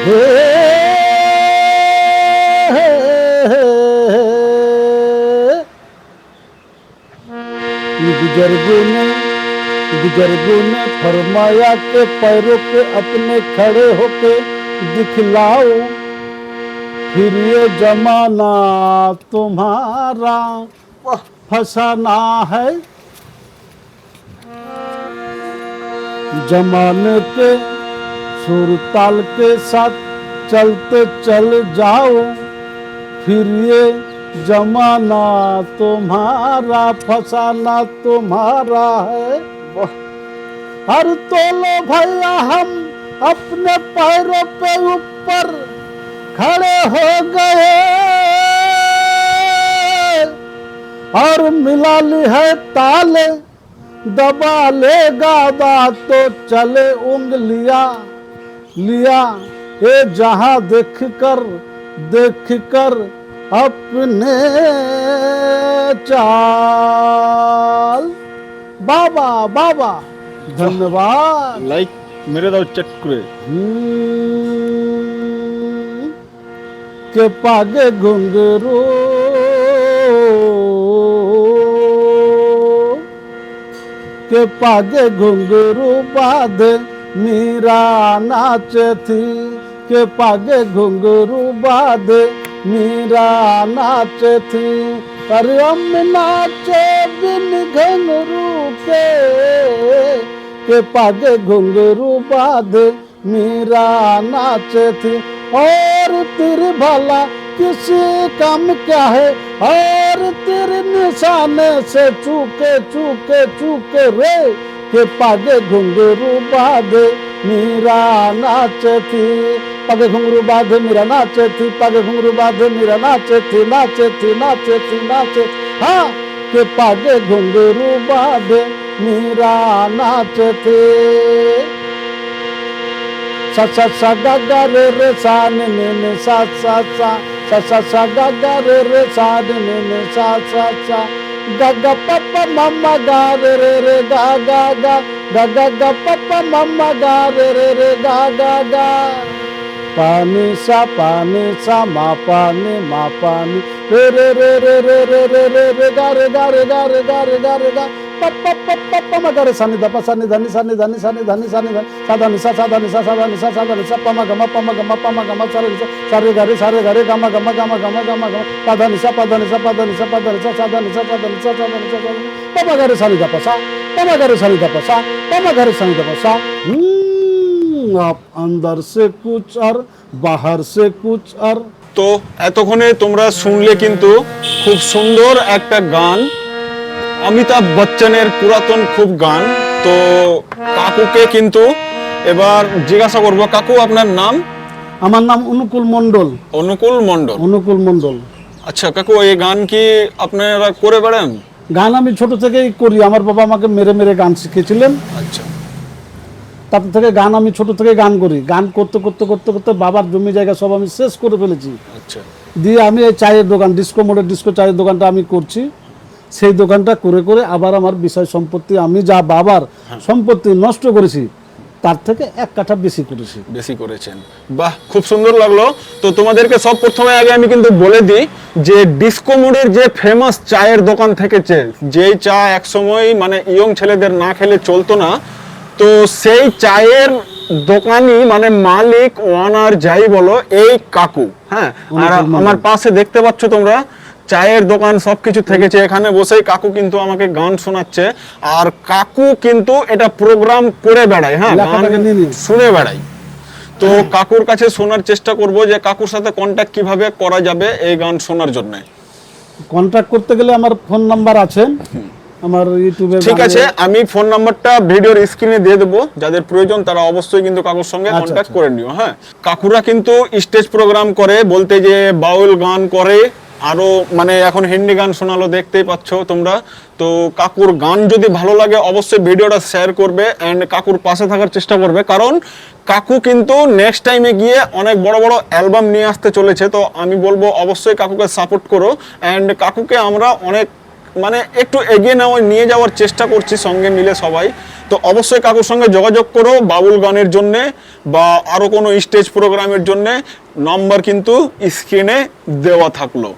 हे बुजुर्गों ने फरमाया के पैरों पे अपने खड़े होके दिखलाओ, फिर ये जमाना तुम्हारा फसाना है। जमाने के सुर ताल के साथ चलते चल जाओ, फिर ये जमाना तुम्हारा फसाना तुम्हारा है। हर तोलो भैया हम अपने पैरों पे ऊपर खड़े हो गए, और मिला ली है ताले, दबा लेगा बात तो चले उंगलियां लिया। ये जहां देख कर अपने चाल। बाबा बाबा धन्यवाद। लाइक मेरे दाও চেক করে के पागे घुंघरू के पागे घुंघरू बांधे मीरा नाचे थी, के पागे घुंघरू बांधे मीरा नाचे थी। अरे हम नाचे बिन घुंघरू के पागे घुंघरू बांधे मीरा नाचे थी। और तेरे भला किसी काम क्या है, और तेरे निशाने से चूके चूके चूके रे, के पागे घुंघरू बांधे मीरा नाचे थी। पागे घुंघरू बांधे मीरा नाचे थी, पागे घुंघरू बांधे मीरा नाचे थी, नाचे थी नाचे थी नाचे। हाँ, के पागे घुंघरू बांधे मीरा नाचे थी। सा सा सा गा गा रे रे सा ने ने सा सा सा सा सा सा गा गा रे रे सा ने सा सा सा गा गा पप्पा मम्मा गा रे रे गा गा गा गा गा गा पप्पा मम्मा गा रे गा गा गा। पानी सा मा पानी रे रे रे रे रे रे रे रे रे गा रे गा रे गा रे गा रे गा रे गा पप्पा पप्पा पप्पा मा गा रे सा नि धा सा नि सा नि धा नि सा नि धा नि सा नि धा सा धा नि सा सा धा नि सा सा धा नि सा सा धा नि सा पा मा गा मा सा रे गा रे गा मा गा पा धा नि सा पा धा नि सा पा धा नि सा पा धा नि सा सा धा नि सा सा धा नि सा सा धा नि सा सा पा मा गा रे सा नि धा पा सा पा मा गा रे सा नि धा पा सा पा मा गा रे सा नि धा पा सा। आप अंदर से कुछ और बाहर से कुछ और। তো এতক্ষণে তোমরা শুনলে কিন্তু খুব সুন্দর একটা গান, অমিতাভ বচ্চনের পুরাতন খুব গান। তো কাকুকে কিন্তু এবার জিজ্ঞাসা করব, কাকু আপনার নাম? আমার নাম অনুকূল মণ্ডল। অনুকূল মণ্ডল। অনুকূল মণ্ডল। আচ্ছা কাকু, এই গান কি আপনারা করে বেড়ান? গান আমি ছোট থেকেই করি, আমার বাবা আমাকে মেরে মেরে গান শিখিয়েছিলেন। আচ্ছা, তার থেকে গান আমি ছোট থেকে গান করি। গান করতে করতে করতে করতে বাবার জমি জায়গা সব আমি শেষ করে ফেলেছি। আচ্ছা, দিয়ে আমি এই চায়ের দোকান, ডিস্কো মোড়ের ডিস্কো চায়ের দোকানটা আমি করছি। সেই দোকানটা করে করে আবার আমার বিষয় সম্পত্তি, আমি যা বাবার সম্পত্তি নষ্ট করেছি তার থেকে 1 কাঠা বেশি করেছেন। বাহ, খুব সুন্দর লাগলো। তো তোমাদেরকে সব প্রথমে আগে আমি কিন্তু বলে দিই যে ডিস্কো মোড়ের যে ফেমাস চায়ের দোকান থেকেছে, যেই চা একসময় মানে ইয়ং ছেলেদের না খেলে চলতো না, তো সেই চায়ের দোকানি মানে মালিক, ওনার যাই বলো, এই কাকু। হ্যাঁ, আর আমার পাশে দেখতে পাচ্ছ তোমরা চায়ের দোকান সবকিছু থেকেছে। এখানে বসেই কাকু কিন্তু আমাকে গান শোনাচ্ছে, আর কাকু কিন্তু এটা প্রোগ্রাম করে বেড়ায়। হ্যাঁ, গান শুনে বেড়ায়। তো কাকুর কাছে শোনার চেষ্টা করব যে কাকুর সাথে কন্ট্যাক্ট কিভাবে করা যাবে এই গান শোনার জন্য। কন্ট্যাক্ট করতে গেলে আমার ফোন নাম্বার আছে আমার ইউটিউবে। ঠিক আছে, আমি ফোন নাম্বারটা ভিডিওর স্ক্রিনে দিয়ে দেবো, যাদের প্রয়োজন তারা অবশ্যই কিন্তু কাকুর সঙ্গে কন্ট্যাক্ট করে নিও। হ্যাঁ, কাকুরা কিন্তু স্টেজ প্রোগ্রাম করে, বলতে যে বাউল গান করে, আরো মানে এখন হিন্দি গান শোনালো, দেখতেই পাচ্ছ তোমরা। তো কাকুর গান যদি ভালো লাগে অবশ্যই ভিডিওটা শেয়ার করবে এন্ড কাকুর পাশে থাকার চেষ্টা করবে, কারণ কাকু কিন্তু নেক্সট টাইমে গিয়ে অনেক বড় বড় অ্যালবাম নিয়ে আসতে চলেছে। তো আমি বলবো অবশ্যই কাকুকে সাপোর্ট করো এন্ড কাকুকে আমরা অনেক মানে একটু এগিয়ে নিয়ে যাওয়ার চেষ্টা করছি সঙ্গে মিলে সবাই। তো অবশ্যই কাকুর সঙ্গে যোগাযোগ করো বাউল গানের জন্যে বা আরও কোনো স্টেজ প্রোগ্রামের জন্যে, নাম্বার কিন্তু স্ক্রিনে দেওয়া থাকলো।